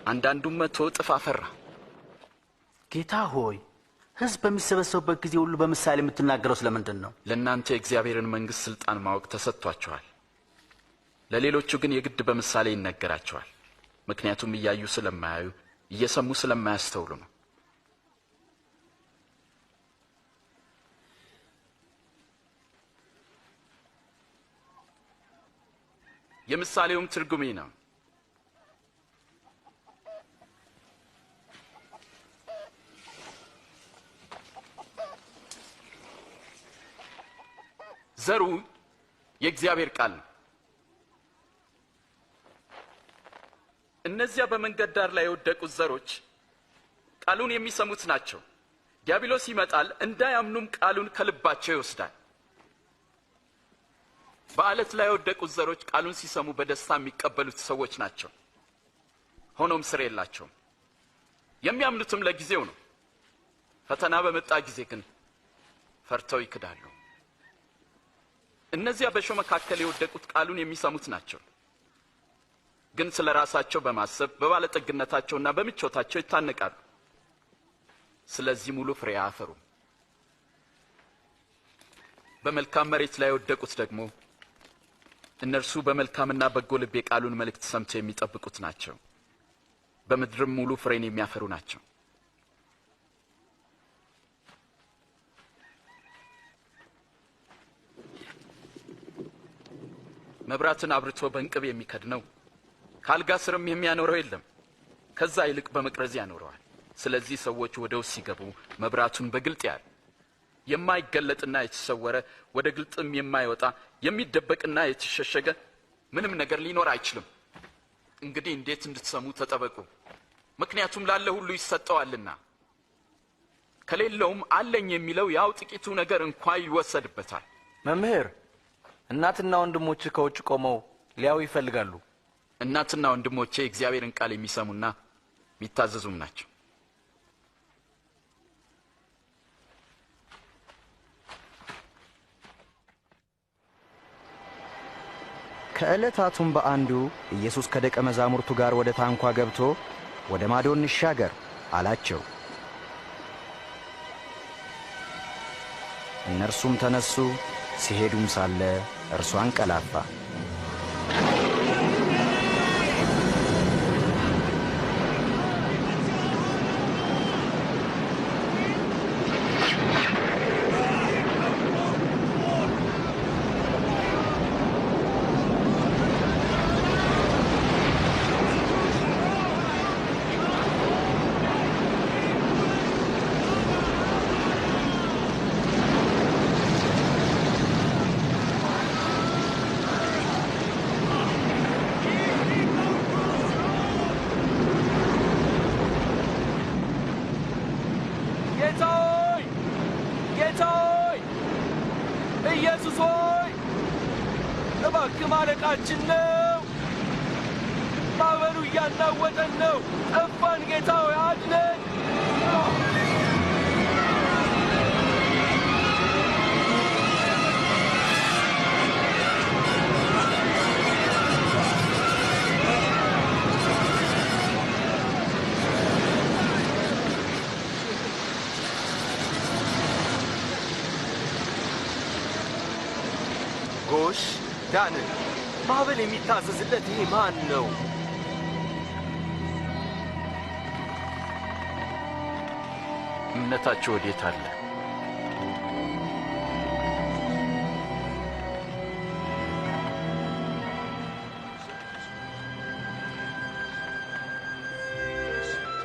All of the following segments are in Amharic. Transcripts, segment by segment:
አንዳንዱም 100 እጥፍ አፈራ። ጌታ ሆይ ሕዝብ በሚሰበሰቡበት ጊዜ ሁሉ በምሳሌ የምትናገረው ስለምንድን ነው? ለእናንተ የእግዚአብሔርን መንግሥት ሥልጣን ማወቅ ተሰጥቷቸዋል። ለሌሎቹ ግን የግድ በምሳሌ ይነገራቸዋል። ምክንያቱም እያዩ ስለማያዩ እየሰሙ ስለማያስተውሉ ነው። የምሳሌውም ትርጉም ነው። ዘሩ የእግዚአብሔር ቃል ነው። እነዚያ በመንገድ ዳር ላይ የወደቁት ዘሮች ቃሉን የሚሰሙት ናቸው። ዲያብሎስ ይመጣል፣ እንዳያምኑም ቃሉን ከልባቸው ይወስዳል። በዓለት ላይ የወደቁት ዘሮች ቃሉን ሲሰሙ በደስታ የሚቀበሉት ሰዎች ናቸው። ሆኖም ስር የላቸውም። የሚያምኑትም ለጊዜው ነው። ፈተና በመጣ ጊዜ ግን ፈርተው ይክዳሉ። እነዚያ በእሾህ መካከል የወደቁት ቃሉን የሚሰሙት ናቸው። ግን ስለ ራሳቸው በማሰብ በባለጠግነታቸውና በምቾታቸው ይታነቃሉ። ስለዚህ ሙሉ ፍሬ አያፈሩም። በመልካም መሬት ላይ የወደቁት ደግሞ እነርሱ በመልካምና በጎ ልብ የቃሉን መልእክት ሰምተው የሚጠብቁት ናቸው። በምድርም ሙሉ ፍሬን የሚያፈሩ ናቸው። መብራትን አብርቶ በእንቅብ የሚከድነው ካልጋ ስርም የሚያኖረው የለም፣ ከዛ ይልቅ በመቅረዝ ያኖረዋል። ስለዚህ ሰዎች ወደ ውስጥ ሲገቡ መብራቱን በግልጥ ያያል። የማይገለጥና የተሰወረ ወደ ግልጥም የማይወጣ የሚደበቅና የተሸሸገ ምንም ነገር ሊኖር አይችልም። እንግዲህ እንዴት እንድትሰሙ ተጠበቁ፣ ምክንያቱም ላለ ሁሉ ይሰጠዋልና፣ ከሌለውም አለኝ የሚለው ያው ጥቂቱ ነገር እንኳን ይወሰድበታል። መምህር፣ እናትና ወንድሞቼ ከውጭ ቆመው ሊያዩ ይፈልጋሉ። እናትና ወንድሞቼ እግዚአብሔርን ቃል የሚሰሙና የሚታዘዙም ናቸው። ከዕለታቱም በአንዱ ኢየሱስ ከደቀ መዛሙርቱ ጋር ወደ ታንኳ ገብቶ ወደ ማዶ እንሻገር አላቸው። እነርሱም ተነሱ፣ ሲሄዱም ሳለ እርሱ አንቀላፋ። ኢየሱስ ሆይ እባክህ ማለቃችን ነው። ማዕበሉ እያናወጠን ነው። ጠፋን። ጌታ ሆይ አድነን። ጎሽ ዳንን። ማዕበል የሚታዘዝለት ይህ ማን ነው? እምነታችሁ ወዴት አለ?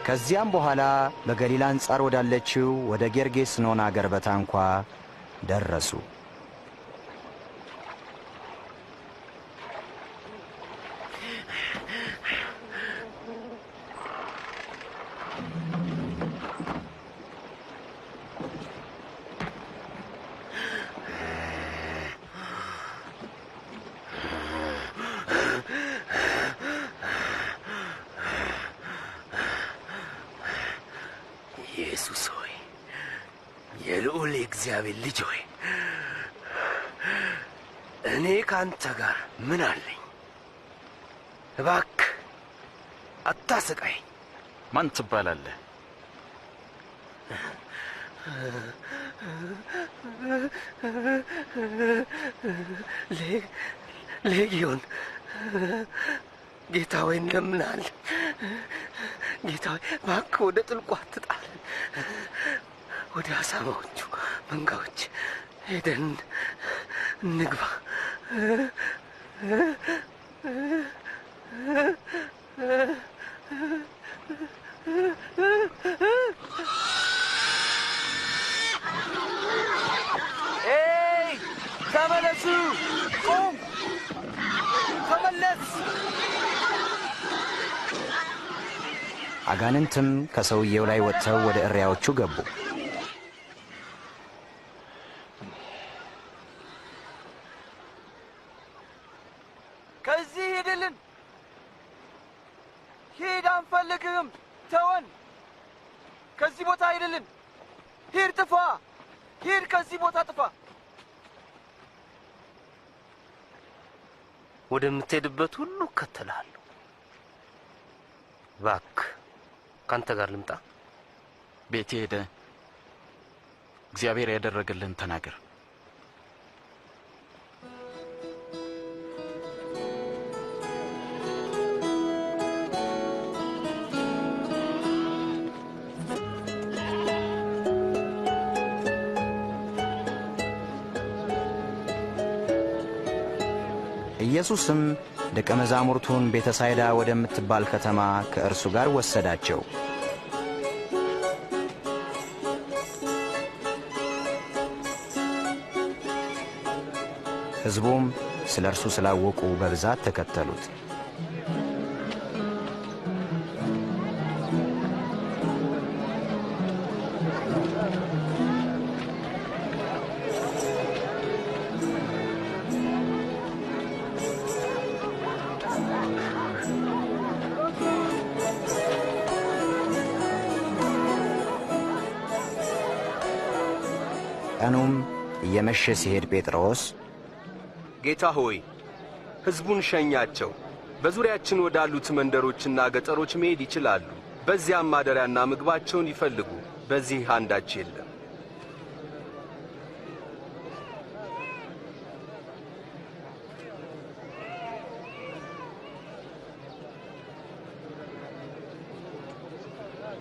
ከዚያም በኋላ በገሊላ አንጻር ወዳለችው ወደ ጌርጌስኖን አገር በታንኳ ደረሱ። ኢየሱስ ሆይ የልዑል የእግዚአብሔር ልጅ ሆይ እኔ ካንተ ጋር ምን አለኝ? እባክህ አታሰቃየኝ። ማን ትባላለህ? ሌጊዮን። ጌታ ሆይ እንለምናል። ጌታ ሆይ እባክህ ወደ ጥልቁ አትጣል። ወደ አሳማዎቹ መንጋዎች ሄደን እንግባ። ኤይ ተመለሱ! ቁም! ተመለስ! አጋንንትም ከሰውየው ላይ ወጥተው ወደ እሪያዎቹ ገቡ። ከዚህ ሂድልን! ሂድ፣ አንፈልግህም! ተወን! ከዚህ ቦታ ሂድልን! ሂድ፣ ጥፋ! ሂድ፣ ከዚህ ቦታ ጥፋ! ወደምትሄድበት ሁሉ እከተልሃለሁ። እባክህ ካንተ ጋር ልምጣ። ቤቴ ሄደ እግዚአብሔር ያደረገልህን ተናገር። ኢየሱስም ደቀ መዛሙርቱን ቤተሳይዳ ወደምትባል ከተማ ከእርሱ ጋር ወሰዳቸው። ሕዝቡም ስለ እርሱ ስላወቁ በብዛት ተከተሉት። ቀኑም እየመሸ ሲሄድ ጴጥሮስ ጌታ ሆይ ሕዝቡን ሸኛቸው፣ በዙሪያችን ወዳሉት መንደሮችና ገጠሮች መሄድ ይችላሉ። በዚያም ማደሪያና ምግባቸውን ይፈልጉ፣ በዚህ አንዳች የለም።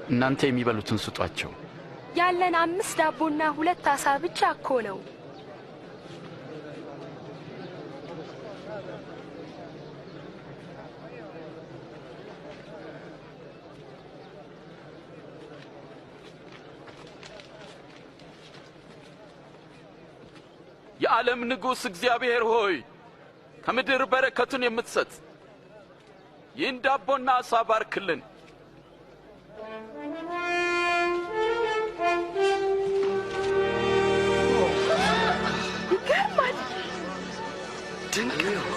እናንተ የሚበሉትን ስጧቸው። ያለን 5 ዳቦና 2 ዓሣ ብቻ እኮ ነው። የዓለም ንጉሥ እግዚአብሔር ሆይ ከምድር በረከቱን የምትሰጥ ይህን ዳቦና ዓሣ ባርክልን። ይገርማል። ድንቅ ነው።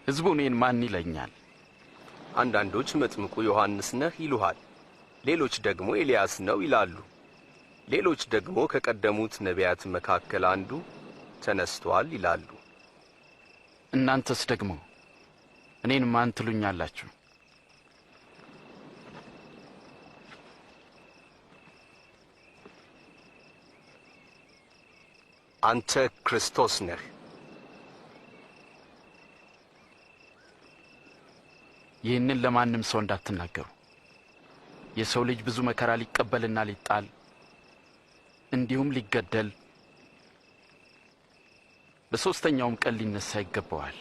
ሕዝቡ እኔን ማን ይለኛል? አንዳንዶች መጥምቁ ዮሐንስ ነህ ይሉሃል፣ ሌሎች ደግሞ ኤልያስ ነው ይላሉ፣ ሌሎች ደግሞ ከቀደሙት ነቢያት መካከል አንዱ ተነስቷል ይላሉ። እናንተስ ደግሞ እኔን ማን ትሉኛላችሁ? አንተ ክርስቶስ ነህ። ይህንን ለማንም ሰው እንዳትናገሩ። የሰው ልጅ ብዙ መከራ ሊቀበልና ሊጣል እንዲሁም ሊገደል በሦስተኛውም ቀን ሊነሣ ይገባዋል።